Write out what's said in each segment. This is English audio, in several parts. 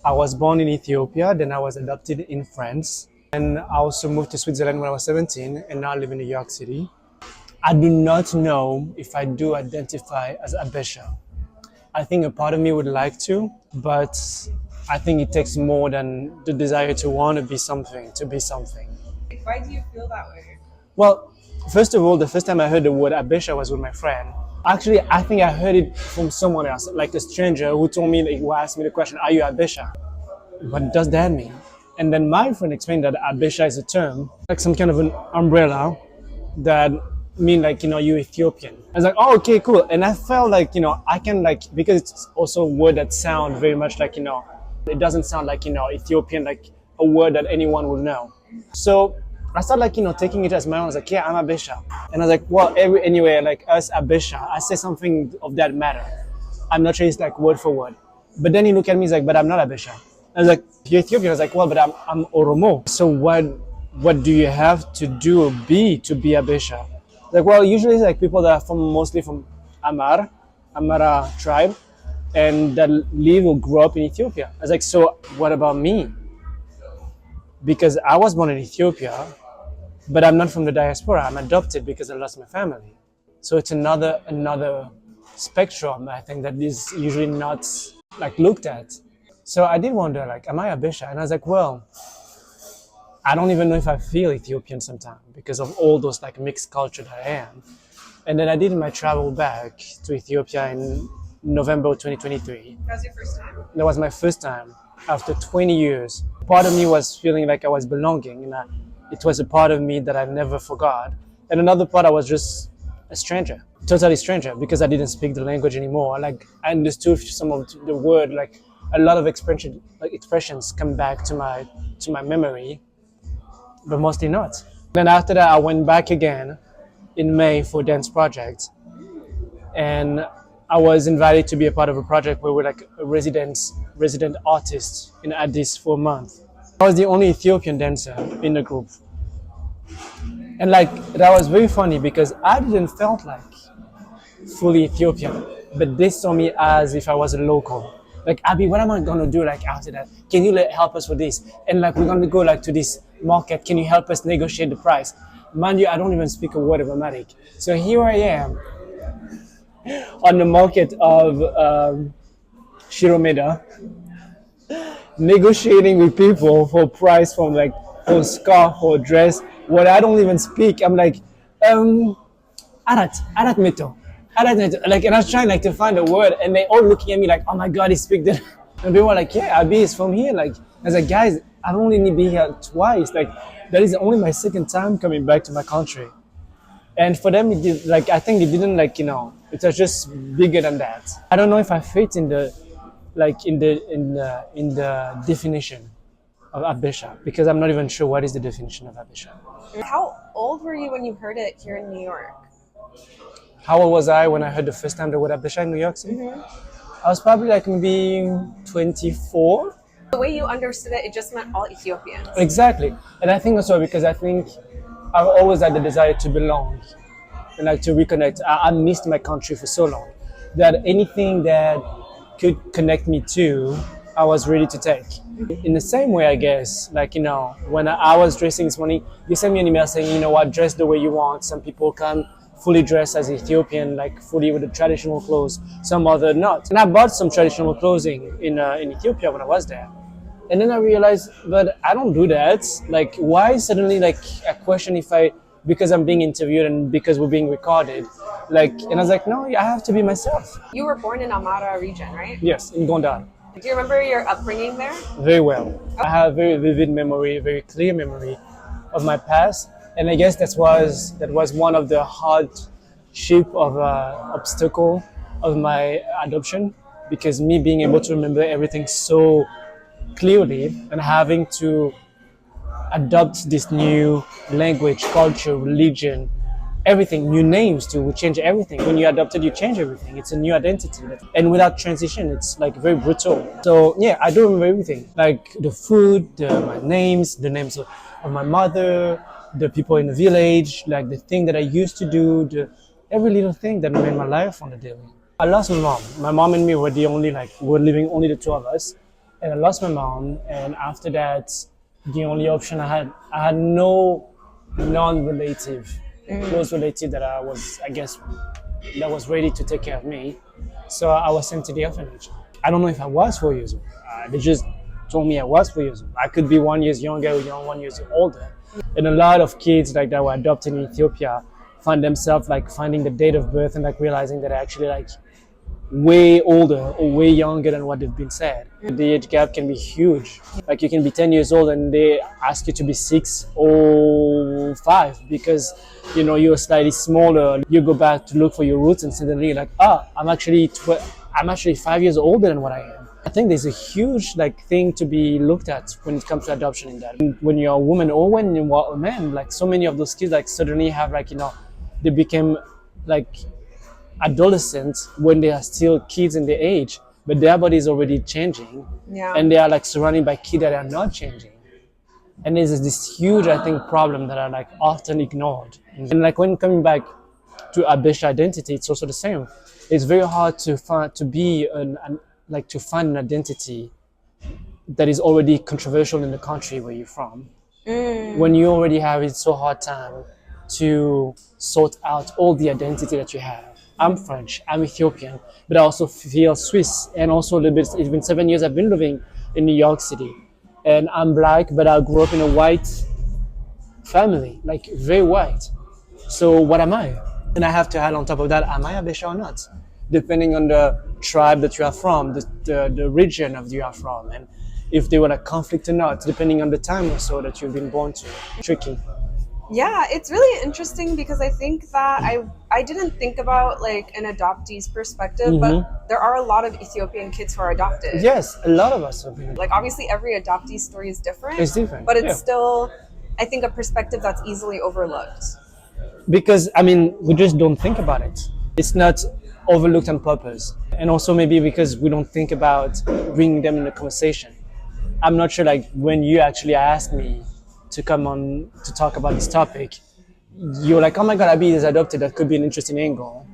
I was born in Ethiopia, then I was adopted in France. And I also moved to Switzerland when I was 17 and now I live in New York City. I do not know if I do identify as Habesha. I think a part of me would like to, but I think it takes more than the desire to want to be something, to be something. Why do you feel that way? Well, first of all, the first time I heard the word Habesha was with my friend. Actually, I think I heard it from someone else, like a stranger who told me, who asked me the question, are you Habesha? What does that mean? And then my friend explained that Habesha is a term, like some kind of an umbrella that mean like, you Ethiopian. I was like, oh, okay, cool. And I felt like, I can like, because it's also a word that sounds very much like, it doesn't sound like, Ethiopian, like a word that anyone will know. So I started like, taking it as my own. I was like, yeah, I'm Habesha. And I was like, well, anyway, like us Habesha, I say something of that matter. I'm not sure it's like word for word. But then he looked at me, he's like, but I'm not Habesha. I was like, you're Ethiopian. I was like, well, but I'm Oromo. So what do you have to do or be to be Habesha? Like, well, usually it's like people that are mostly from Amara tribe, and that live or grow up in Ethiopia. I was like, so what about me? Because I was born in Ethiopia, but I'm not from the diaspora. I'm adopted because I lost my family. So it's another spectrum, I think, that is usually not like looked at. So I did wonder, like, am I Habesha? And I was like, well, I don't even know if I feel Ethiopian sometimes because of all those like mixed culture that I am. And then I did my travel back to Ethiopia in November 2023. That was your first time? That was my first time after 20 years. Part of me was feeling like I was belonging, and it was a part of me that I never forgot. And another part, I was just a stranger, totally stranger, because I didn't speak the language anymore. Like I understood some of the word, like a lot of expressions come back to my memory, but mostly not. Then after that, I went back again in May for Dance Project, and I was invited to be a part of a project where we're like a resident artist in Addis for a month. I was the only Ethiopian dancer in the group, and like that was very funny because I didn't felt like fully Ethiopian, but they saw me as if I was a local. Like, Abby, what am I gonna do like after that? Can you help us with this? And like we're gonna go like to this market. Can you help us negotiate the price? Mind you, I don't even speak a word of Amharic. So here I am on the market of Shiromeda, negotiating with people for price from like for scarf or dress. What I don't even speak. I'm like, arat meto. Like, and I was trying like to find a word, and they all looking at me like, oh my god, he speaks that. And they were like, yeah, Abi is from here. Like, I was like, guys, I've only been here twice. Like, that is only my second time coming back to my country. And for them, it did, like, I think it didn't like, it was just bigger than that. I don't know if I fit in the definition of Habesha, because I'm not even sure what is the definition of Habesha. How old were you when you heard it here in New York? How old was I when I heard the first time the word Habesha in New York City? I was probably like maybe 24. The way you understood it, it just meant all Ethiopians. Exactly. And I think also because I think I've always had the desire to belong and like to reconnect. I missed my country for so long that anything that could connect me to, I was ready to take. In the same way, I guess, like, when I was dressing this morning, you sent me an email saying, you know what, dress the way you want. Some people come fully dressed as Ethiopian, like fully with the traditional clothes, some other not. And I bought some traditional clothing in Ethiopia when I was there. And then I realized, but I don't do that. Like, why suddenly like a question because I'm being interviewed and because we're being recorded? Like, and I was like, no, I have to be myself. You were born in Amara region, right? Yes, in Gondar. Do you remember your upbringing there? Very well. I have a very vivid memory, a very clear memory of my past. And I guess that was one of the hardship of obstacle of my adoption, because me being able to remember everything so clearly and having to adopt this new language, culture, religion, everything, new names too, would change everything. When you adopt it, you change everything. It's a new identity. And without transition, it's like very brutal. So yeah, I do remember everything. Like the food, my names, the names of my mother, the people in the village, like the thing that I used to do, every little thing that made my life on the daily. I lost my mom. My mom and me were we're living only the two of us. and I lost my mom. And after that, the only option I had no non-relative, close relative that I was, I guess, that was ready to take care of me. So I was sent to the orphanage. I don't know if I was 4 years old. They just told me I was 4 years old. I could be 1 year younger or 1 year older. And a lot of kids like that were adopted in Ethiopia find themselves like finding the date of birth and like realizing that they're actually like way older or way younger than what they've been said. The age gap can be huge. Like you can be 10 years old and they ask you to be 6 or 5 because you're slightly smaller. You go back to look for your roots and suddenly you're like, I'm actually 5 years older than what I am. I think there's a huge like thing to be looked at when it comes to adoption in that. When you're a woman or when you're a man, like so many of those kids like suddenly have like they became like adolescents when they are still kids in their age, but their body is already changing. Yeah. And they are like surrounded by kids that are not changing. And there's this huge, I think, problem that are like often ignored. And like when coming back to HABESHA identity, it's also the same. It's very hard to find an identity that is already controversial in the country where you're from. When you already have it so hard time to sort out all the identity that you have. I'm French, I'm Ethiopian, but I also feel Swiss, and also a little bit, it's been 7 years I've been living in New York City. And I'm black, but I grew up in a white family, like very white. So what am I? And I have to add on top of that, am I HABESHA or not? Depending on the tribe that you are from, the region of you are from, and if they were a conflict or not, depending on the time or so that you've been born to. Tricky. Yeah, it's really interesting because I think that I didn't think about like an adoptee's perspective, but there are a lot of Ethiopian kids who are adopted. Yes, a lot of us have been. Like obviously every adoptee story is different. It's different, but it's yeah. still, I think, a perspective that's easily overlooked. Because we just don't think about it. It's not overlooked on purpose, and also maybe because we don't think about bringing them in the conversation. I'm not sure, like when you actually asked me to come on to talk about this topic, you're like, oh my God, Abi is adopted. That could be an interesting angle.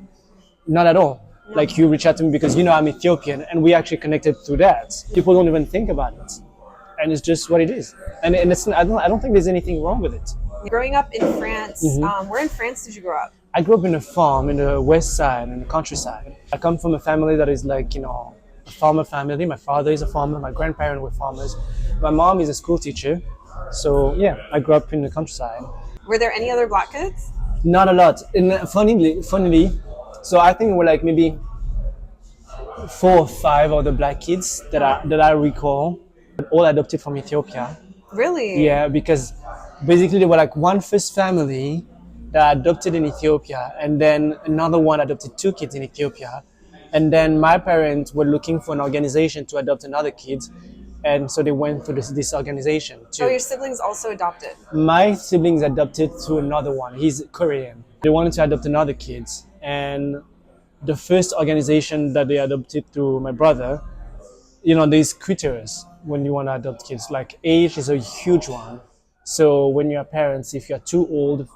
Not at all. No. Like you reach out to me because I'm Ethiopian, and we actually connected through that. People don't even think about it, and it's just what it is. And it's I don't think there's anything wrong with it. Growing up in France, where in France did you grow up? I grew up in a farm in the west side, in the countryside. I come from a family that is like, a farmer family. My father is a farmer. My grandparents were farmers. My mom is a school teacher. So yeah, I grew up in the countryside. Were there any other black kids? Not a lot. And funnily, so I think we're like maybe 4 or 5 other black kids that I recall, all adopted from Ethiopia. Really? Yeah, because basically they were like one first family that adopted in Ethiopia, and then another one adopted 2 kids in Ethiopia, and then my parents were looking for an organization to adopt another kid. And so they went through this organization too. Oh, your siblings also adopted? My siblings adopted to another one. He's Korean. They wanted to adopt another kid. And the first organization that they adopted through my brother, there's criteria when you want to adopt kids. Like age is a huge one. So when you're parents, if you're too old,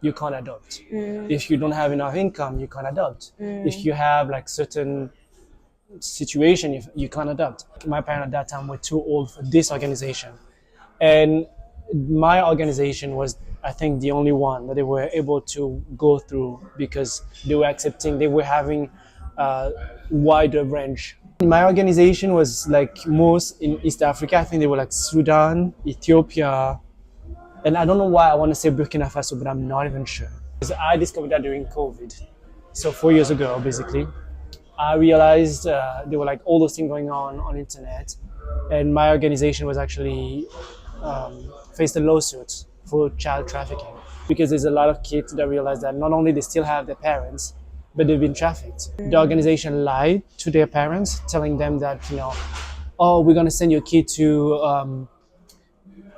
you can't adopt. If you don't have enough income, you can't adopt. If you have like certain situation, if you can't adopt. My parents at that time were too old for this organization, and my organization was, I think, the only one that they were able to go through because they were having a wider range. My organization was like most in East Africa. I think they were like Sudan, Ethiopia, and I don't know why I want to say Burkina Faso, but I'm not even sure. Because I discovered that during COVID, so 4 years ago basically. I realized there were like all those things going on internet, and my organization was actually faced a lawsuit for child trafficking because there's a lot of kids that realize that not only they still have their parents, but they've been trafficked. The organization lied to their parents, telling them that oh, we're gonna send your kid to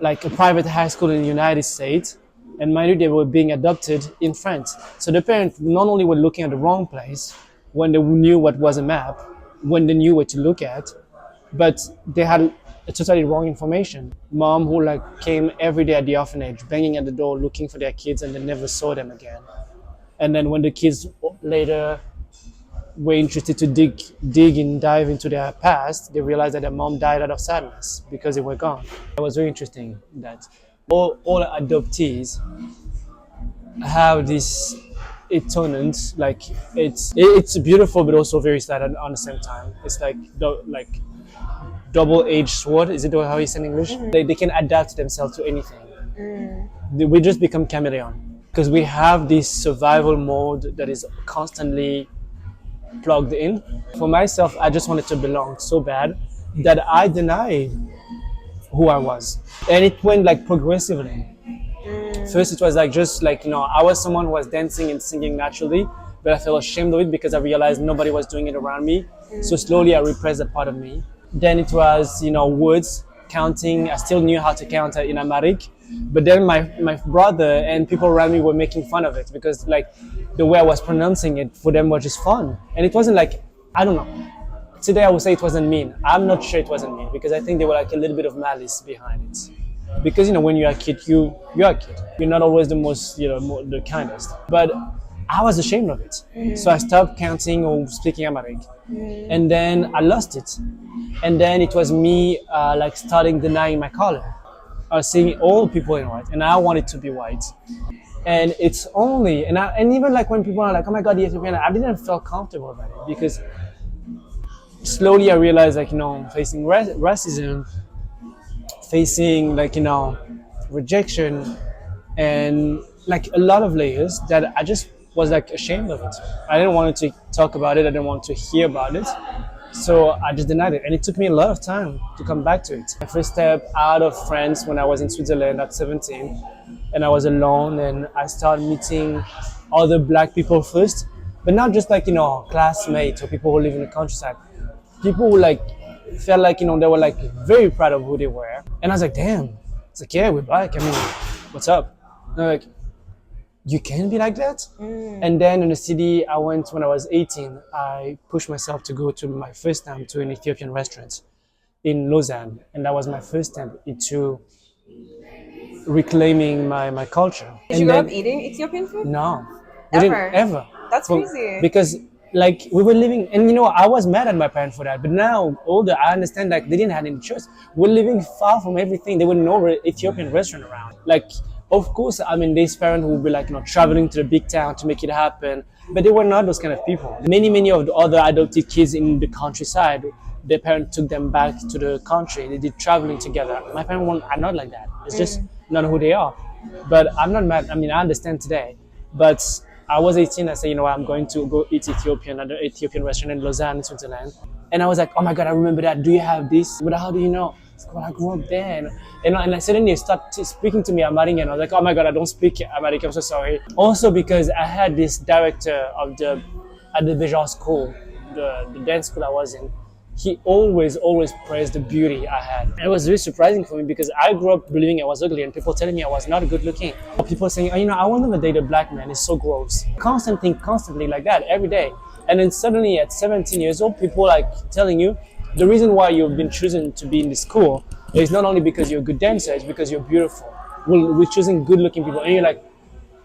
like a private high school in the United States, and mind you, they were being adopted in France. So the parents not only were looking at the wrong place when they knew what was a map, when they knew what to look at, but they had a totally wrong information. Mom who like came every day at the orphanage, banging at the door, looking for their kids, and they never saw them again. And then when the kids later were interested to dig and dive into their past, they realized that their mom died out of sadness because they were gone. It was very interesting that all adoptees have this atonement, like it's beautiful but also very sad at the same time. It's like double-edged sword. Is it how you say in English? They can adapt themselves to anything. We just become chameleon because we have this survival mode that is constantly plugged in. For myself, I just wanted to belong so bad that I denied who I was, and it went like progressively. First, it was like just like, I was someone who was dancing and singing naturally, but I felt ashamed of it because I realized nobody was doing it around me. So slowly I repressed that part of me. Then it was, words, counting. I still knew how to count in Amharic, but then my brother and people around me were making fun of it because like the way I was pronouncing it for them was just fun. And it wasn't like, I don't know. Today I would say it wasn't mean. I'm not sure it wasn't mean because I think there were like a little bit of malice behind it. Because when you're a kid, you're a kid. You're not always the most, the kindest. But I was ashamed of it. So I stopped counting or speaking Amharic. And then I lost it. And then it was me like starting denying my color. I was seeing all people in white, and I wanted to be white. And it's only, and even like when people are like, oh my God, the Ethiopian, I didn't feel comfortable about it because slowly I realized like, facing racism, facing like, rejection and like a lot of layers that I just was like ashamed of it. I didn't want to talk about it. I didn't want to hear about it. So I just denied it. And it took me a lot of time to come back to it. My first step out of France when I was in Switzerland at 17 and I was alone and I started meeting other black people first, but not just like, classmates or people who live in the countryside. People who like felt like, they were like very proud of who they were. And I was like, damn. It's like, yeah, we're black. I mean, what's up? And they're like, you can be like that? And then in the city I went when I was 18, I pushed myself to go to my first time to an Ethiopian restaurant in Lausanne. And that was my first step into reclaiming my culture. Did you grow up eating Ethiopian food? No. Ever? That's crazy. Because like we were living, and I was mad at my parents for that, but now older, I understand like they didn't have any choice. We're living far from everything. There were no Ethiopian restaurant around. Like, of course, I mean, these parents would be like, traveling to the big town to make it happen, but they were not those kind of people. Many of the other adopted kids in the countryside, their parents took them back to the country. They did traveling together. My parents are not like that. It's just not who they are. But I'm not mad. I mean, I understand today, but I was 18. I said, I'm going to go eat Ethiopian at the Ethiopian restaurant in Lausanne, Switzerland. And I was like, oh my God, I remember that. Do you have this? But how do you know? Well, I grew up there. And I suddenly started speaking to me Amharic, and I was like, oh my God, I don't speak Amharic. I'm so sorry. Also because I had this director of the HABESHA school, the dance school I was in. He always praised the beauty I had. And it was really surprising for me because I grew up believing I was ugly and people telling me I was not good looking. People saying, I will never date a black man, it's so gross. Constantly like that every day. And then suddenly at 17 years old, people like telling you the reason why you've been chosen to be in this school is not only because you're a good dancer, it's because you're beautiful. We're choosing good looking people. And you're like,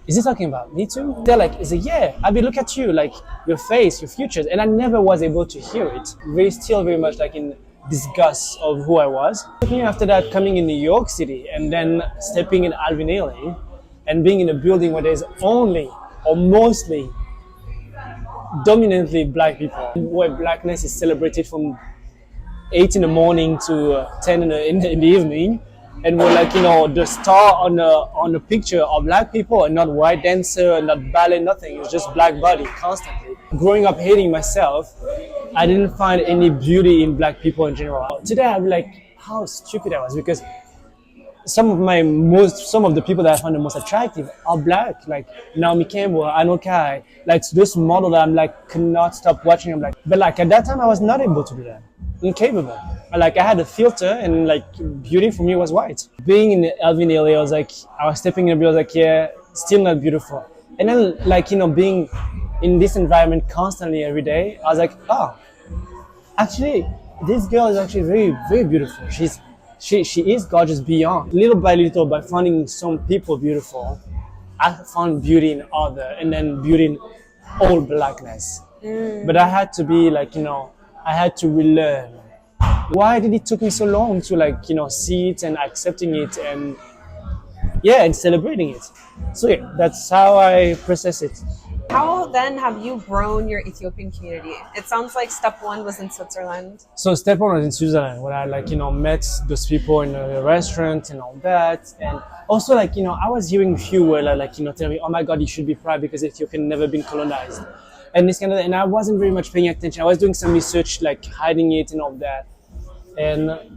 is he talking about me too? They're like, is it? Yeah. I mean, look at you, like your face, your futures. And I never was able to hear it. Still very much like in disgust of who I was. After that, coming in New York City and then stepping in Alvinelli and being in a building where there's only or mostly dominantly black people, where blackness is celebrated from 8 in the morning to 10 in the evening. And we're like, the star on a picture of black people and not white dancer, and not ballet, nothing. It's just black body constantly. Growing up hating myself, I didn't find any beauty in black people in general. Today I'm like, how stupid I was, because some of the people that I find the most attractive are black, like Naomi Campbell, Anokai, like this model that I'm like could not stop watching. I'm like, but like at that time I was not able to do that. Incapable. Like I had a filter, and like beauty for me was white. Being in Alvinelli, I was stepping in a building, I was like, yeah, still not beautiful. And then like, being in this environment constantly every day, I was like, oh, actually, this girl is actually very, very beautiful. She is gorgeous beyond. Little by little, by finding some people beautiful, I found beauty in other, and then beauty in all blackness. But I had to be like, I had to relearn. Why did it took me so long to like, see it and accepting it and and celebrating it? So yeah, that's how I process it. How then have you grown your Ethiopian community? It sounds like step one was in Switzerland. So step one was in Switzerland, where I like, met those people in a restaurant and all that. And also like, I was hearing a few words like, tell me, oh my God, you should be proud because Ethiopia never been colonized. And this kind of, and I wasn't very much paying attention. I was doing some research, like hiding it and all that.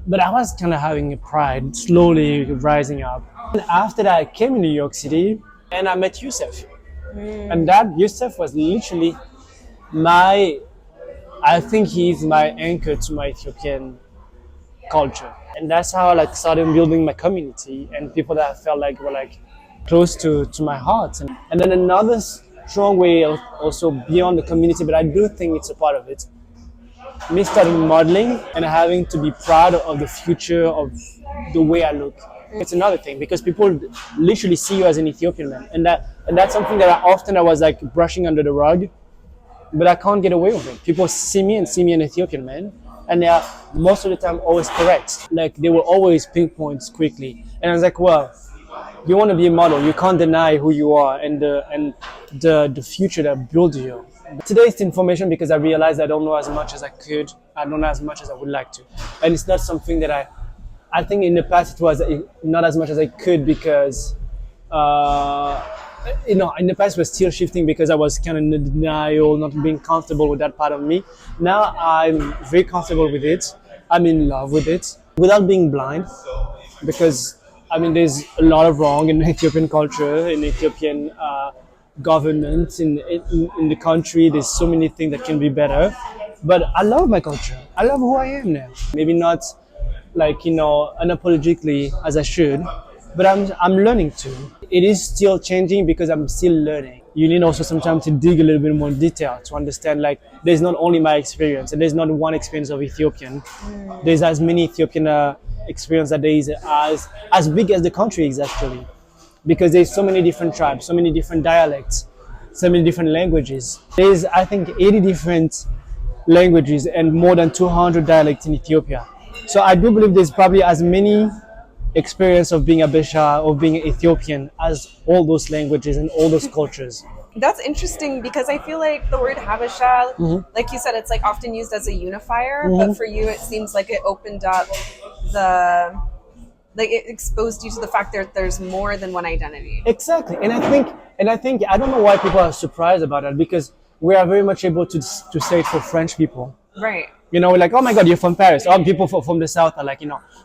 But I was kind of having a pride, slowly rising up. And after that, I came in New York City and I met Youssef. And that Youssef was literally I think he's my anchor to my Ethiopian culture. And that's how I like started building my community and people that I felt like were like close to my heart. And then another strong way also beyond the community, but I do think it's a part of it, me starting modeling and having to be proud of the future of the way I look. It's another thing because people literally see you as an Ethiopian man, and that's something that I was like brushing under the rug, but I can't get away with it. People see me an Ethiopian man, and they are most of the time always correct. Like they will always pinpoint quickly, and I was like, well, you want to be a model, you can't deny who you are and the future that builds you. Today's information because I realized I don't know as much as I could. I don't know as much as I would like to, and it's not something that I think in the past it was not as much as I could because, in the past was still shifting because I was kind of in denial, not being comfortable with that part of me. Now I'm very comfortable with it. I'm in love with it without being blind because, there's a lot of wrong in Ethiopian culture, in Ethiopian government, in the country. There's so many things that can be better. But I love my culture. I love who I am now. Maybe not like unapologetically as I should, but I'm learning too. It is still changing because I'm still learning. You need also sometimes to dig a little bit more detail to understand like there's not only my experience and there's not one experience of Ethiopian. There's as many Ethiopian experience that there is as big as the country is actually, because there's so many different tribes, so many different dialects, so many different languages. There's I think 80 different languages and more than 200 dialects in Ethiopia. So I do believe there's probably as many experience of being Habesha, of being Ethiopian as all those languages and all those cultures. That's interesting because I feel like the word Habesha, like you said, it's like often used as a unifier, but for you it seems like it opened up it exposed you to the fact that there's more than one identity. Exactly. And I think I don't know why people are surprised about that because we are very much able to say it for French people. Right. Like, oh my God, you're from Paris. All people from the South are like,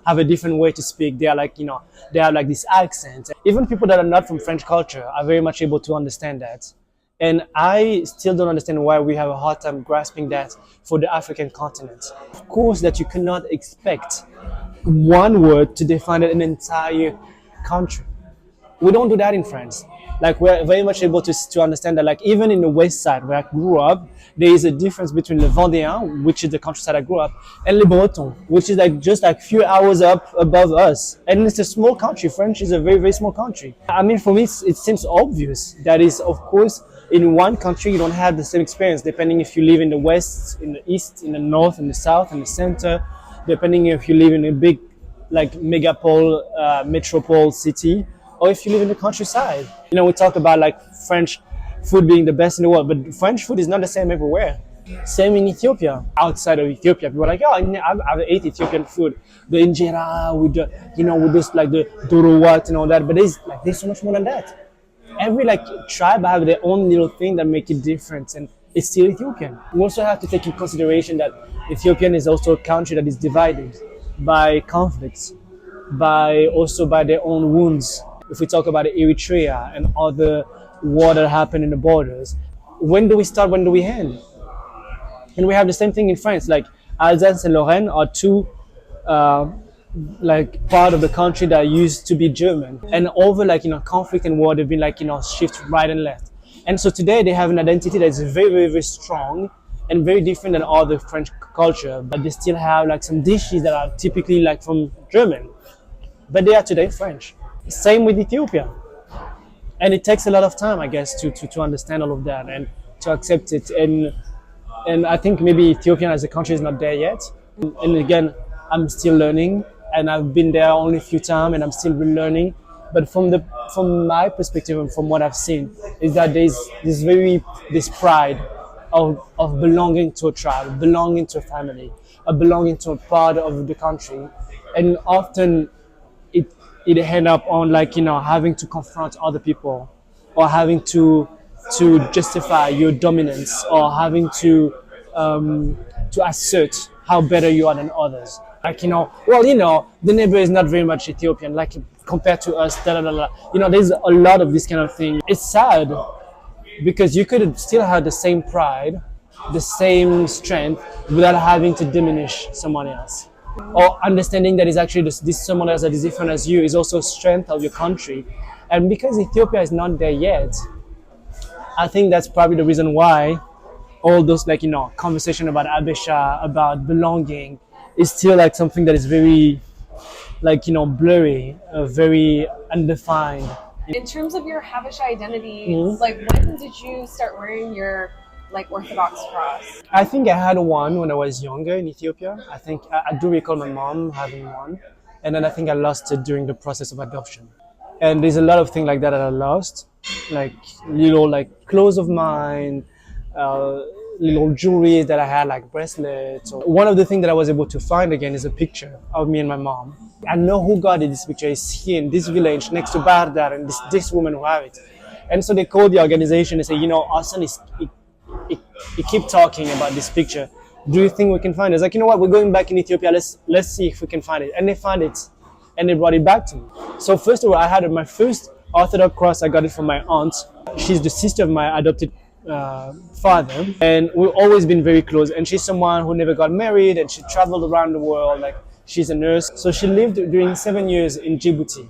have a different way to speak. They are like, they have like this accent. Even people that are not from French culture are very much able to understand that. And I still don't understand why we have a hard time grasping that for the African continent. Of course, that you cannot expect one word to define an entire country. We don't do that in France. Like we're very much able to understand that like even in the west side where I grew up, there is a difference between Le Vendéen, which is the countryside I grew up, and Le Breton, which is like just like few hours up above us. And it's a small country. French is a very, very small country. For me, it seems obvious that is, of course, in one country you don't have the same experience, depending if you live in the west, in the east, in the north, in the south, in the center, depending if you live in a big like megapole, metropole city, or if you live in the countryside. We talk about like French food being the best in the world, but French food is not the same everywhere. Same in Ethiopia. Outside of Ethiopia, people are like, oh, I've ate Ethiopian food, the injera with the, with this like the dorowat and all that. But there's so much more than that. Every like tribe have their own little thing that make it different, and it's still Ethiopian. We also have to take in consideration that Ethiopian is also a country that is divided by conflicts, by their own wounds. If we talk about Eritrea and other war that happened in the borders, when do we start? When do we end? And we have the same thing in France. Like Alsace and Lorraine are two like part of the country that used to be German, and over conflict and war, they've been shift right and left. And so today they have an identity that is very, very, very strong and very different than all the French culture. But they still have like some dishes that are typically like from German, but they are today French. Same with Ethiopia. And it takes a lot of time, I guess, to understand all of that and to accept it. And And I think maybe Ethiopia as a country is not there yet. And again, I'm still learning, and I've been there only a few times, and I'm still relearning. But from my perspective and from what I've seen, is that there's this pride of belonging to a tribe, belonging to a family, of belonging to a part of the country, and often it end up on like having to confront other people, or having to justify your dominance, or having to assert how better you are than others. Like the neighbor is not very much Ethiopian, like compared to us. Da, da, da, da. There's a lot of this kind of thing. It's sad because you could still have the same pride, the same strength, without having to diminish someone else, or understanding that is actually this someone else that is different as you is also strength of your country. And because Ethiopia is not there yet, I think that's probably the reason why all those conversation about Habesha, about belonging, is still like something that is very blurry, very undefined. In terms of your Habesha identity, Mhm. like when did you start wearing your Orthodox cross? I think I had one when I was younger in Ethiopia. I think I do recall my mom having one, and then I think I lost it during the process of adoption. And there's a lot of things like that I lost, like little clothes of mine, little jewelry that I had, like bracelets. One of the things that I was able to find again is a picture of me and my mom. I know who got it. This picture is here in this village next to Bardar, and this woman who have it. And so they called the organization and say, our son he keep talking about this picture. Do you think we can find it? It's like, what, we're going back in Ethiopia. Let's see if we can find it. And they found it, and they brought it back to me. So first of all, I had my first Orthodox cross. I got it from my aunt. She's the sister of my adopted father, and we've always been very close. And she's someone who never got married, and she traveled around the world. Like, she's a nurse. So she lived during 7 years in Djibouti.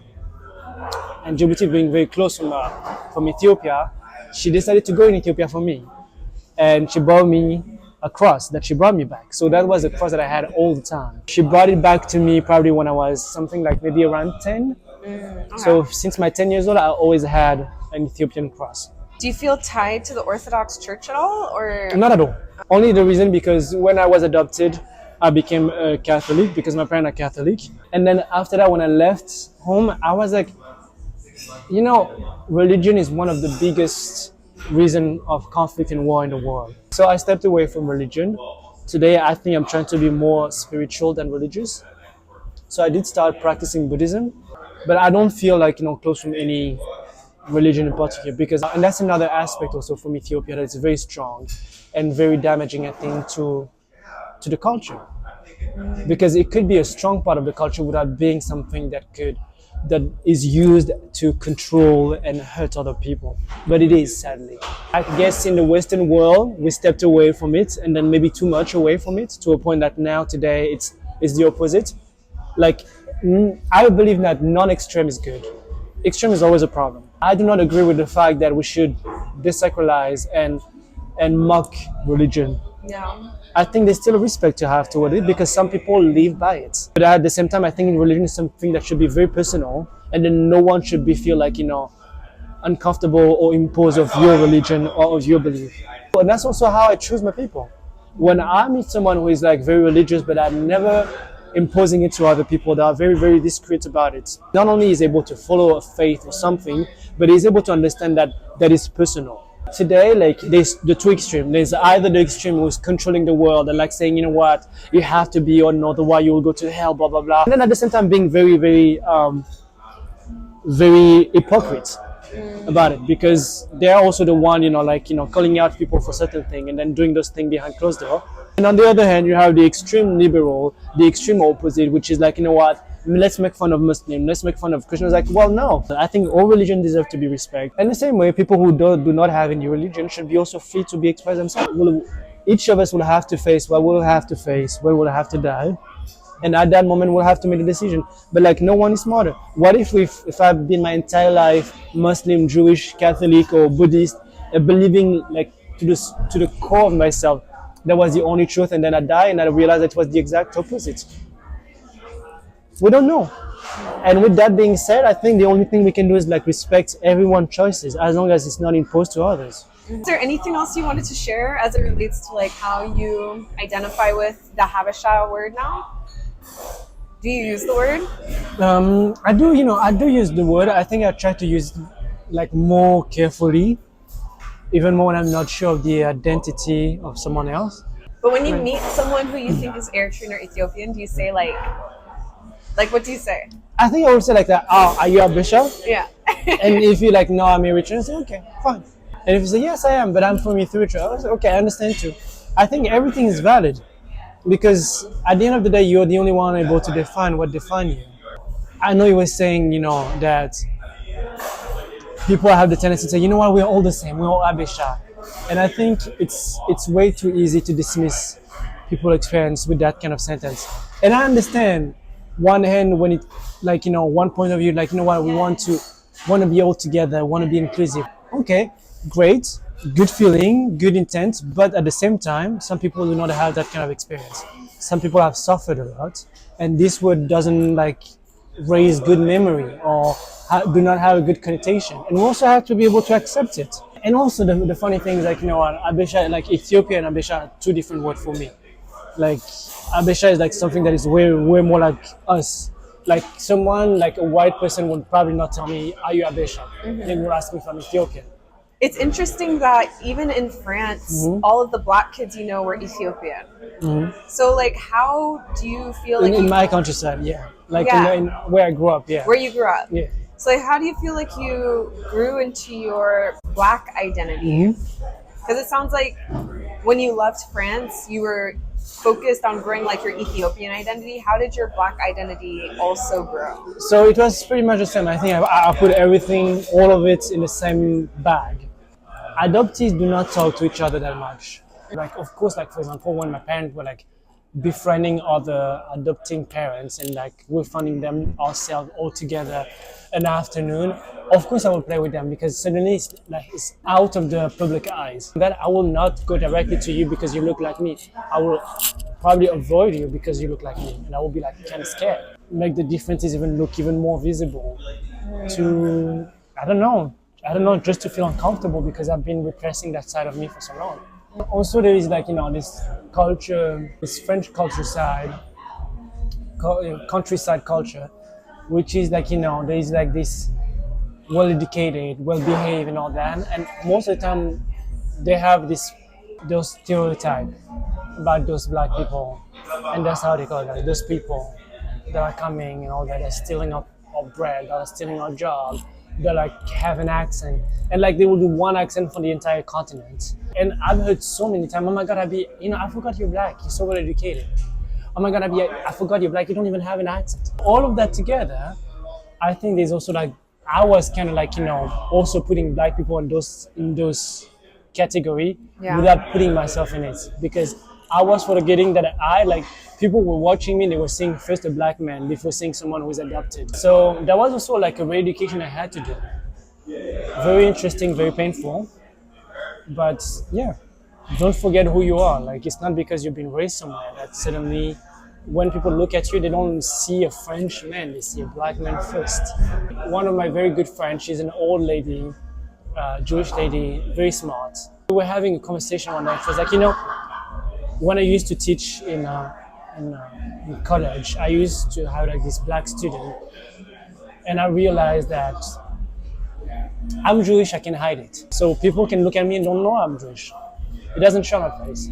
And Djibouti being very close from Ethiopia, she decided to go in Ethiopia for me. And she brought me a cross that she brought me back. So that was a cross that I had all the time. She brought it back to me probably when I was something like maybe around 10. Okay. So since my 10 years old, I always had an Ethiopian cross. Do you feel tied to the Orthodox Church at all, or? Not at all. Only the reason because when I was adopted, I became a Catholic because my parents are Catholic. And then after that, when I left home, I was like, religion is one of the biggest reason of conflict and war in the world. So I stepped away from religion. Today, I think I'm trying to be more spiritual than religious. So I did start practicing Buddhism, but I don't feel like, close from any religion in particular, because, and that's another aspect also from Ethiopia that is very strong and very damaging, I think, to the culture. Because it could be a strong part of the culture without being something that is used to control and hurt other people. But it is, sadly. I guess in the Western world, we stepped away from it, and then maybe too much away from it, to a point that now today it's the opposite. Like, I believe that non-extreme is good. Extreme is always a problem. I do not agree with the fact that we should desacralize and mock religion. Yeah. I think there's still a respect to have toward it because some people live by it. But at the same time, I think religion is something that should be very personal, and then no one should feel like, uncomfortable or imposed of your religion or of your belief. And that's also how I choose my people. When I meet someone who is like very religious, but I'm never imposing it to other people, that are very, very discreet about it. Not only is able to follow a faith or something, but is able to understand that is personal. Today, there's the two extremes. There's either the extreme who's controlling the world and saying, what, you have to be or not, otherwise you will go to hell, blah, blah, blah. And then at the same time being very, very, very hypocrite about it, because they're also the one, calling out people for certain things and then doing those things behind closed door. And on the other hand, you have the extreme liberal, the extreme opposite, which is what, let's make fun of Muslims, let's make fun of Christians. Well, no. I think all religion deserve to be respected. And the same way, people who do not have any religion should be also free to be expressed themselves. Each of us will have to face what we'll have to face, where we'll have to die. And at that moment, we'll have to make a decision. But no one is smarter. What if I've been my entire life Muslim, Jewish, Catholic, or Buddhist, believing to the core of myself that was the only truth, and then I die and I realized that it was the exact opposite? We don't know. And with that being said, I think the only thing we can do is respect everyone's choices, as long as it's not imposed to others. Is there anything else you wanted to share as it relates to like how you identify with the Habesha word now? Do you use the word? I do, I do use the word. I think I try to use like more carefully, even more when I'm not sure of the identity of someone else. But when you meet someone who you think is Eritrean or Ethiopian, do you say like what do you say? I think I would say like that. Oh, are you a bishop? Yeah. And if you like, no, I'm Eritrean, I say okay, fine. And if you say yes, I am, but I'm from Ethiopia, I say okay, I understand too. I think everything is valid because at the end of the day, you're the only one able to define what defines you. I know you were saying, that people have the tendency to say, you know what, we're all the same, we're all Habesha. And I think it's way too easy to dismiss people's experience with that kind of sentence. And I understand one hand when it, like, one point of view, like, you know what, we want to be all together, want to be inclusive. Okay, great, good feeling, good intent, but at the same time, some people do not have that kind of experience. Some people have suffered a lot, and this word doesn't like raise good memory or do not have a good connotation. And we also have to be able to accept it. And also the funny thing is like, Habesha, like Ethiopia and Habesha are two different words for me. Like Habesha is like something that is way more like us. Like someone, like a white person would probably not tell me, are you Habesha? They would ask me if I'm Ethiopian. It's interesting that even in France, all of the black kids were Ethiopian. So like, how do you feel like in my countryside, yeah. Like Yeah. in where I grew up, yeah. where you grew up? Yeah. So like, how do you feel like you grew into your black identity? Because it sounds like when you left France, you were focused on growing like your Ethiopian identity. How did your black identity also grow? So it was pretty much the same. I think I put everything, all of it in the same bag. Adoptees do not talk to each other that much. Like, of course, like for example, when my parents were like befriending other adopting parents and like we're finding them ourselves all together an afternoon, of course I will play with them because suddenly it's out of the public eyes. That I will not go directly to you because you look like me. I will probably avoid you because you look like me, and I will be like kind of scared. Make the differences even look even more visible. To I don't know, just to feel uncomfortable because I've been repressing that side of me for so long. Also, there is like this culture, this French countryside culture, which is like there is like this well-educated, well-behaved, and all that. And most of the time, they have those stereotypes about those black people, and that's how they call it. Those people that are coming and all that, they're stealing our bread, they're stealing our job. They like have an accent, and like they will do one accent for the entire continent. And I've heard so many times, oh my God, I forgot you're black, you're so well educated. Oh my God, I forgot you're black, you don't even have an accent. All of that together, I think there's also like, I was kind of like, also putting black people in those category without putting myself in it, because I was forgetting that people were watching me, they were seeing first a black man before seeing someone who was adopted. So that was also like a re-education I had to do. Very interesting, very painful. But yeah, don't forget who you are. Like, it's not because you've been raised somewhere that suddenly when people look at you, they don't see a French man, they see a black man first. One of my very good friends, she's an old lady, Jewish lady, very smart. We were having a conversation one night. She was like, when I used to teach in college, I used to have like this black student, and I realized that I'm Jewish, I can hide it. So people can look at me and don't know I'm Jewish. It doesn't show my face,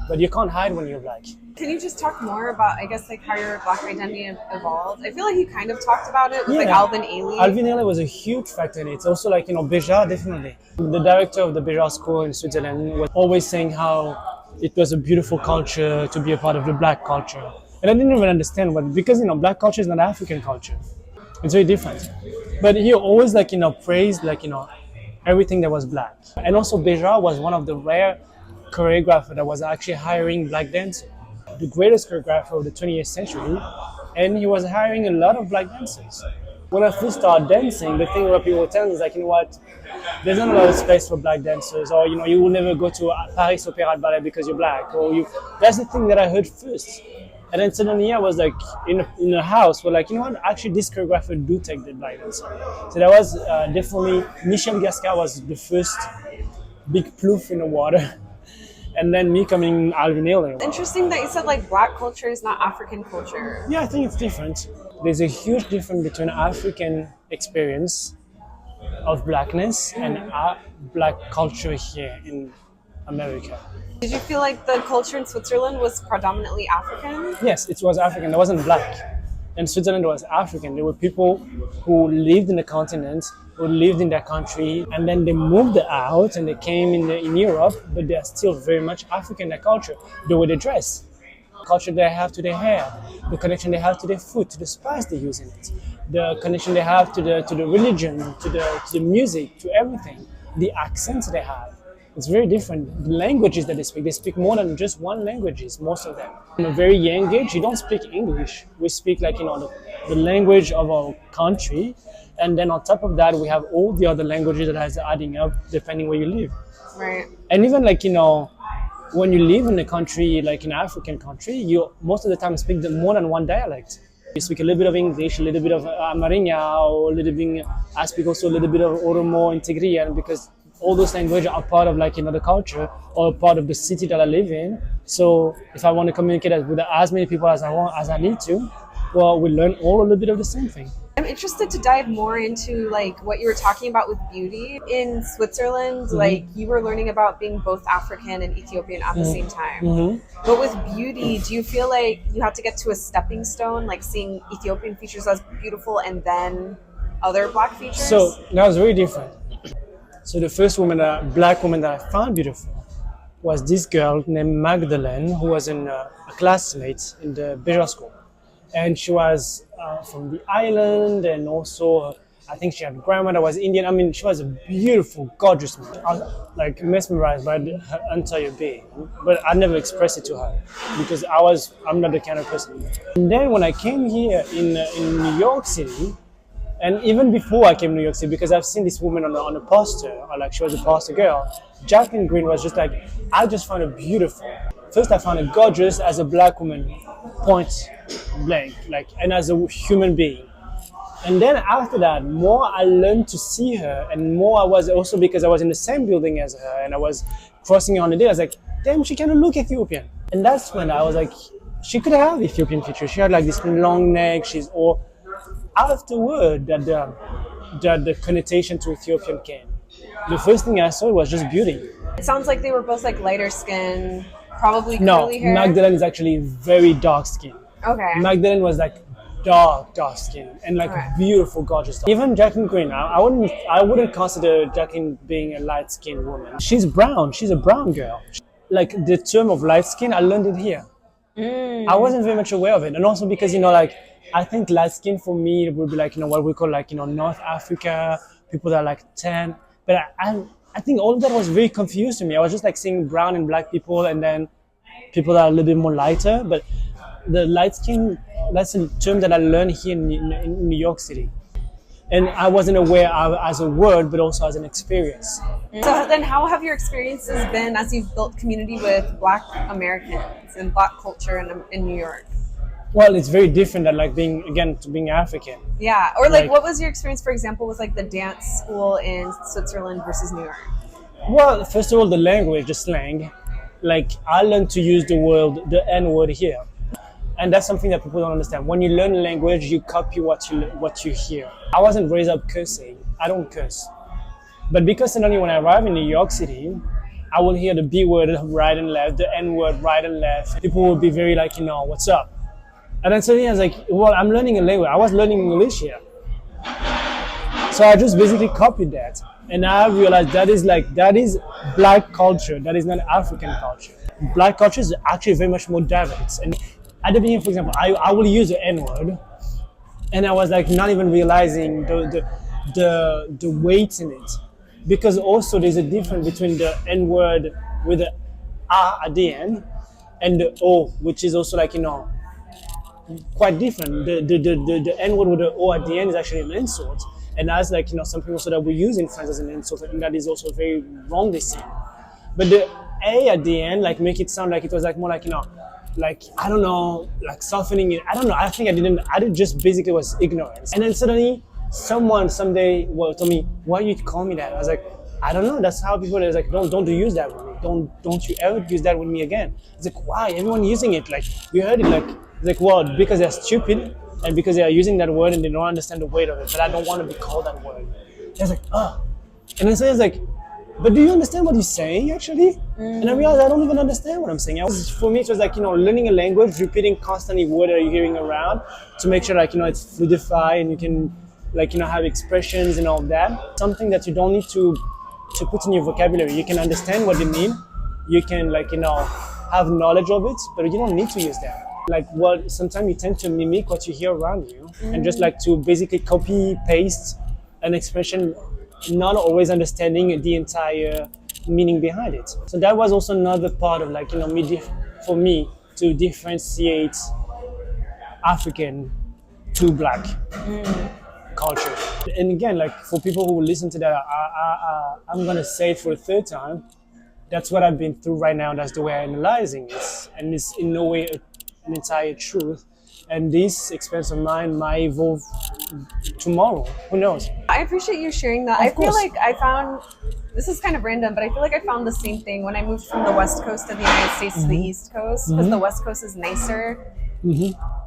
but you can't hide when you're black. Can you just talk more about, I guess, like how your black identity evolved? I feel like you kind of talked about it with like Alvin Ailey. Alvin Ailey was a huge factor in it. It's also like, Beja, definitely. The director of the Beja school in Switzerland was always saying how it was a beautiful culture to be a part of the black culture. And I didn't even understand because black culture is not African culture. It's very different. But he always praised everything that was black. And also Beja was one of the rare choreographers that was actually hiring black dancers. The greatest choreographer of the 20th century, and he was hiring a lot of black dancers. When I first started dancing, the thing what people were telling me is like, there's not a lot of space for black dancers, or you will never go to Paris Opera Ballet because you're black, or that's the thing that I heard first. And then suddenly I was like in a house where actually this choreographer do take the black dancer. So that was definitely, Michel Gasca was the big ploof in the water, and then me coming out nailing. Interesting that you said like black culture is not African culture. Yeah, I think it's different. There's a huge difference between African experience of blackness and black culture here in America. Did you feel like the culture in Switzerland was predominantly African? Yes, it was African. It wasn't black. And Switzerland was African. There were people who lived in the continent, who lived in their country, and then they moved out and they came in Europe, but they're still very much African, their culture, the way they dress, the culture they have to their hair, the connection they have to their food, to the spice they use in it, the connection they have to the religion, to the music, to everything, the accents they have. It's very different. The languages that they speak more than just one language, most of them. From a very young age, you don't speak English. We speak like, the language of our country. And then on top of that, we have all the other languages that is adding up depending where you live. Right. And even like, when you live in a country, like an African country, you most of the time speak more than one dialect. You speak a little bit of English, a little bit of Amarinha, or a little bit, I speak also a little bit of Oromo and Tigrian, because all those languages are part of the culture or part of the city that I live in. So if I want to communicate with as many people as I need to, well, we learn all a little bit of the same thing. I'm interested to dive more into like what you were talking about with beauty in Switzerland. Mm-hmm. Like you were learning about being both African and Ethiopian at the same time. Mm-hmm. But with beauty, do you feel like you have to get to a stepping stone, like seeing Ethiopian features as beautiful and then other black features? So that was very different. So the first black woman that I found beautiful was this girl named Magdalene, who was a classmate in the HABESHA school. And she was from the island, and also I think she had a grandmother that was Indian. I mean, she was a beautiful, gorgeous woman. I was like mesmerized by her entire being. But I never expressed it to her because I'm not the kind of person. And then when I came here in New York City, and even before I came to New York City, because I've seen this woman on a poster, or like she was a poster girl, Jacqueline Green was just like, I just found her beautiful. First I found her gorgeous as a black woman, point blank, and as a human being. And then after that, more I learned to see her, and more I was also, because I was in the same building as her, and I was crossing her on the day, I was like, damn, she kind of look Ethiopian. And that's when I was like, she could have Ethiopian features. She had like this long neck, she's all... Afterward, that the connotation to Ethiopian came. The first thing I saw was just beauty. It sounds like they were both like lighter skin, probably curly hair. No, Magdalene is actually very dark skin. Okay. Magdalene was like dark skin and like beautiful, gorgeous. Even Jacqueline Green, I wouldn't consider Jacqueline being a light skinned woman. She's brown. She's a brown girl. Like the term of light skin, I learned it here. I wasn't very much aware of it, and also because I think light skin for me would be like what we call North Africa, people that are like tan. But I think all of that was very confused to me. I was just like seeing brown and black people, and then people that are a little bit more lighter. But the light skin, that's a term that I learned here in New York City, and I wasn't aware of as a word, but also as an experience. So then, how have your experiences been as you've built community with Black Americans and Black culture in New York? Well, it's very different than being African. Yeah, or what was your experience, for example, with the dance school in Switzerland versus New York? Well, first of all, the language, the slang. I learned to use the N-word here, and that's something that people don't understand. When you learn a language, you copy what you hear. I wasn't raised up cursing. I don't curse, but because suddenly when I arrive in New York City, I will hear the B word right and left, the N word right and left. People will be very what's up? And then suddenly I was like, well, I'm learning a language. I was learning English here. So I just basically copied that. And I realized that is black culture. That is not African culture. Black culture is actually very much more diverse. And at the beginning, for example, I will use the N-word. And I was not even realizing the weight in it. Because also there's a difference between the N-word with the A at the end and the O, which is also quite different. The N-word with the O at the end is actually an insult, and that's some people that we use in France as an insult, and that is also very wrongly seen. But the A at the end make it sound like it was more I don't know, softening it. I don't know. I think I did just basically was ignorance. And then suddenly someone someday told me, why you call me that? I was like, I don't know. That's how people is like, don't use that with me. Don't you ever use that with me again. It's like, why? Everyone using it. Like, you heard it. Like, it's like, well, because they're stupid and because they are using that word and they don't understand the weight of it. But I don't want to be called that word. It's like, and then so it's like, but do you understand what he's saying actually? And I realized I don't even understand what I'm saying. For me, it was like, learning a language, repeating constantly what are you hearing around to make sure like, it's fluidified and you can like, have expressions and all of that. Something that you don't need to put in your vocabulary. You can understand what they mean. You can like, have knowledge of it, but you don't need to use that. Like sometimes you tend to mimic what you hear around you and just like to basically copy paste an expression, not always understanding the entire meaning behind it. So that was also another part of like, for me to differentiate African to Black culture. And again, like for people who listen to that, I'm gonna say it for a third time. That's what I've been through right now. That's the way I'm analyzing it, and it's in no way an entire truth. And this experience of mine might evolve tomorrow. Who knows? I appreciate you sharing that. I feel like I found, this is kind of random, but I feel like I found the same thing when I moved from the West Coast of the United States to the East Coast, because the West Coast is nicer.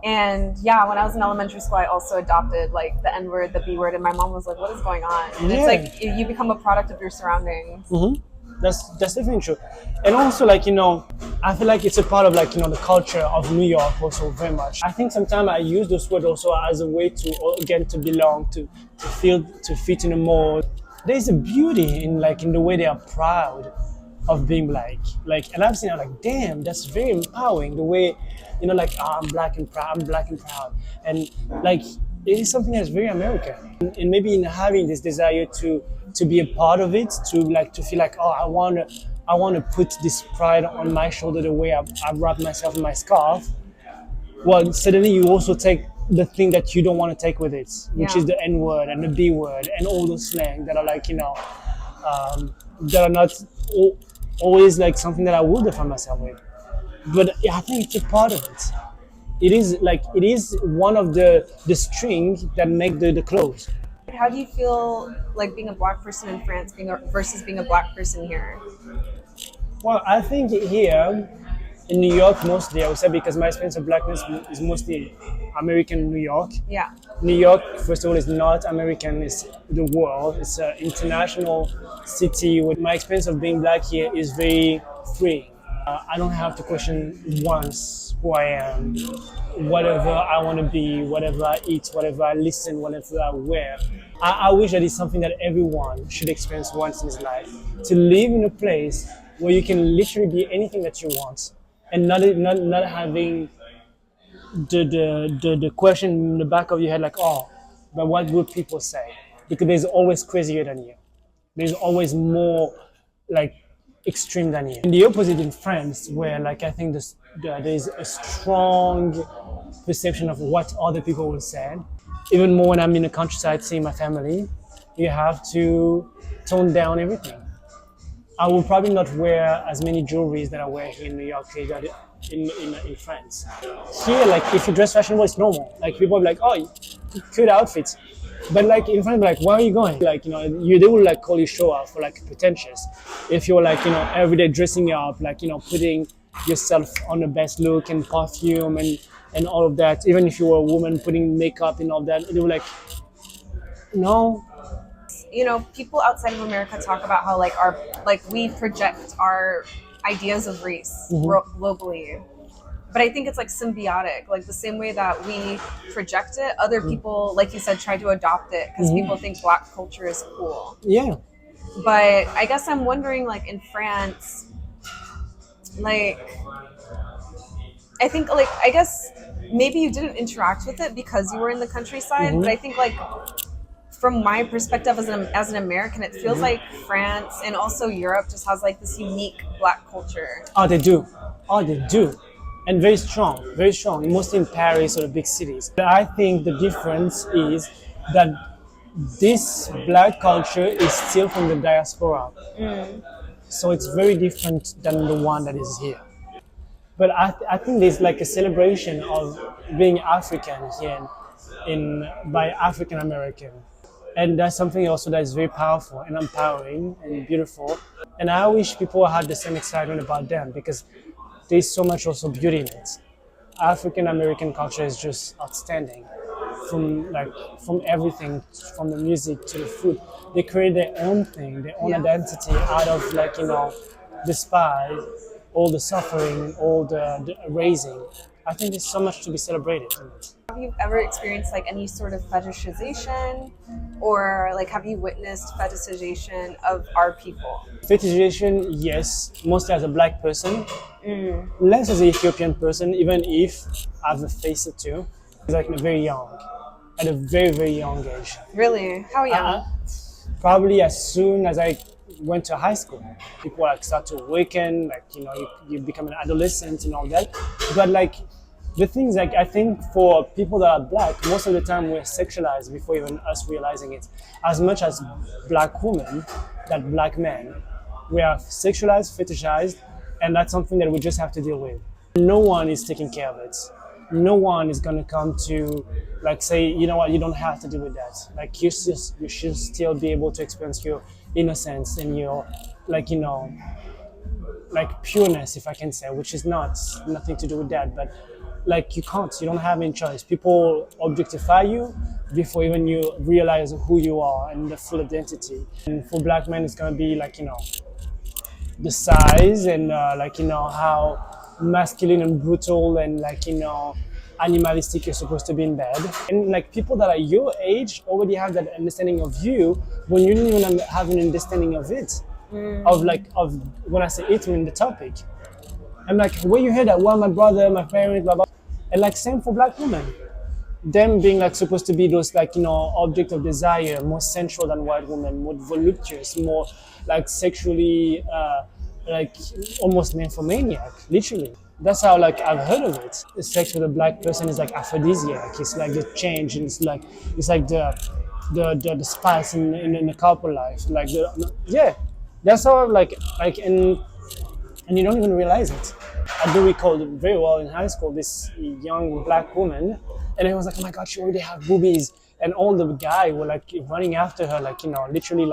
And yeah, when I was in elementary school, I also adopted like the N word, the B word, and my mom was like, "What is going on?" And it's like you become a product of your surroundings. That's definitely true. And also like, I feel like it's a part of like, the culture of New York also very much. I think sometimes I use those words also as a way to, again, to belong, to fit in a mold. There's a beauty in the way they are proud of being Black. And I've seen it like, damn, that's very empowering. The way, I'm Black and proud, I'm Black and proud. And like, it is something that's very American. And maybe in having this desire to be a part of it, to feel like, I want to put this pride on my shoulder the way I wrap myself in my scarf. Well, suddenly you also take the thing that you don't want to take with it, which is the N word and the B word and all those slang that are like, that are not always like something that I will define myself with. But I think it's a part of it. It is one of the strings that make the clothes. How do you feel like being a Black person in France versus being a Black person here? Well, I think here in New York mostly, I would say, because my experience of Blackness is mostly American New York. Yeah. New York, first of all, is not American, it's the world. It's an international city. My experience of being Black here is very free. I don't have to question once who I am, whatever I want to be, whatever I eat, whatever I listen, whatever I wear. I wish that it's something that everyone should experience once in his life. To live in a place where you can literally be anything that you want, and not having the question in the back of your head like, but what would people say? Because there's always crazier than you. There's always more like extreme than you. And the opposite in France, where I think there's a strong perception of what other people will say. Even more when I'm in the countryside seeing my family, you have to tone down everything. I will probably not wear as many jewelries that I wear here in New York in France. Here, if you dress fashionable, it's normal. People are like, cute outfits. But in France, where are you going? They will call you show off or pretentious. If you're every day dressing up, putting yourself on the best look and perfume and all of that. Even if you were a woman putting makeup and all that, they were like, no. People outside of America talk about how we project our ideas of race globally. But I think it's symbiotic, the same way that we project it, other people, like you said, try to adopt it because people think Black culture is cool. Yeah. But I guess I'm wondering, in France, I think, I guess maybe you didn't interact with it because you were in the countryside, but I think, from my perspective as an American, it feels like France and also Europe just has, this unique Black culture. Oh, they do. And very strong, mostly in Paris or the big cities. But I think the difference is that this Black culture is still from the diaspora. So it's very different than the one that is here. But I think there's a celebration of being African here by African American. And that's something also that is very powerful and empowering and beautiful. And I wish people had the same excitement about them, because there's so much also beauty in it. African American culture is just outstanding. From everything, from the music to the food, they create their own thing, their own identity out of despite all the suffering, all the raising. I think there's so much to be celebrated in it. Have you ever experienced like any sort of fetishization, or like have you witnessed fetishization of our people? Fetishization, yes, mostly as a black person, less as an Ethiopian person, even if I've faced it too. It's like very young, at a very, very young age. Really? How young? Probably as soon as I went to high school. People start to awaken, you become an adolescent and all that. But the things I think for people that are black, most of the time we're sexualized before even us realizing it. As much as black women, that black men, we are sexualized, fetishized, and that's something that we just have to deal with. No one is taking care of it. No one is gonna come to say, you know what, you don't have to deal with that. You should still be able to experience your innocence and your pureness, if I can say, which is nothing to do with that, but you don't have any choice. People objectify you before even you realize who you are and the full identity. And for black men, it's gonna be the size and how masculine and brutal and animalistic you're supposed to be in bed. And people that are your age already have that understanding of you when you don't even have an understanding of it. Of when I say it, I mean the topic. And when you hear that, well, my brother, my parents, blah blah, and same for black women, them being supposed to be those object of desire, more sensual than white women, more voluptuous, more sexually almost nymphomaniac, literally. That's how I've heard of it. The sex with a black person is aphrodisiac. It's the change, and it's the spice in the couple life. That's how and you don't even realize it. I do recall very well in high school this young black woman, and it was oh my god, she already have boobies, and all the guy were running after her, literally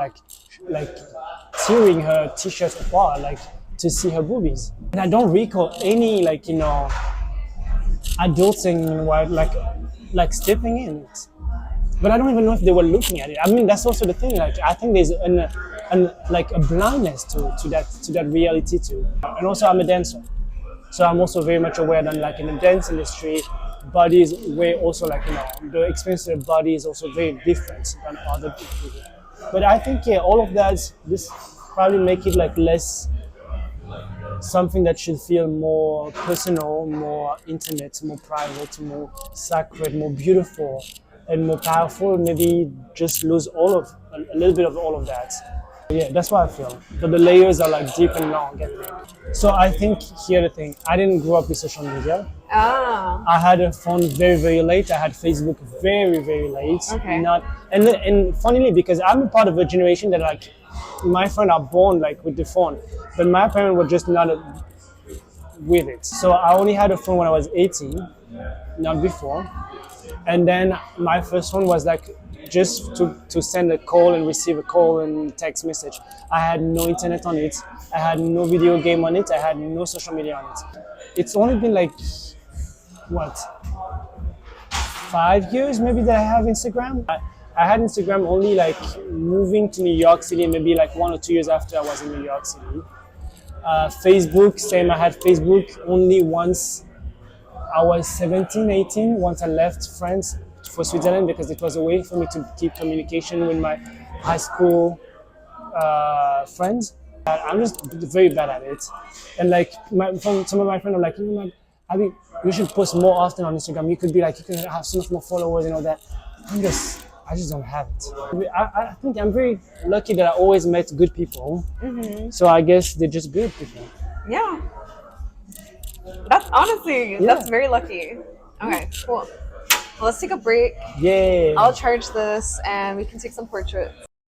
tearing her t-shirt apart, to see her boobies. And I don't recall any adulting while stepping in it. But I don't even know if they were looking at it. I mean, that's also the thing. I think there's a blindness to that reality too. And also, I'm a dancer, so I'm also very much aware that in the dance industry, bodies where also the experience of the body is also very different than other people. But I think all of that, this probably make it less something that should feel more personal, more intimate, more private, more sacred, more beautiful, and more powerful. Maybe just lose a little bit of all of that. Yeah, that's what I feel. But the layers are deep and long, I think. So I think here the thing, I didn't grow up with social media. I had a phone very, very late. I had Facebook very, very late. Okay. And funnily, because I'm a part of a generation that my friends are born with the phone, but my parents were just not with it. So I only had a phone when I was 18, not before. And then my first phone was just to send a call and receive a call and text message. I had no internet on it. I had no video game on it. I had no social media on it. It's only been 5 years maybe that I have Instagram. I had Instagram only moving to New York City, maybe 1 or 2 years after I was in New York City. Facebook, same. I had Facebook only once I was 17, 18, once I left France for Switzerland, because it was a way for me to keep communication with my high school friends. I'm just very bad at it. And some of my friends are Abi, you should post more often on Instagram. You could you can have so much more followers and all that. I just don't have it. I think I'm very lucky that I always met good people. So I guess they're just good people. Yeah. That's honestly, that's very lucky. Okay, cool. Well, let's take a break. Yeah. I'll charge this and we can take some portraits.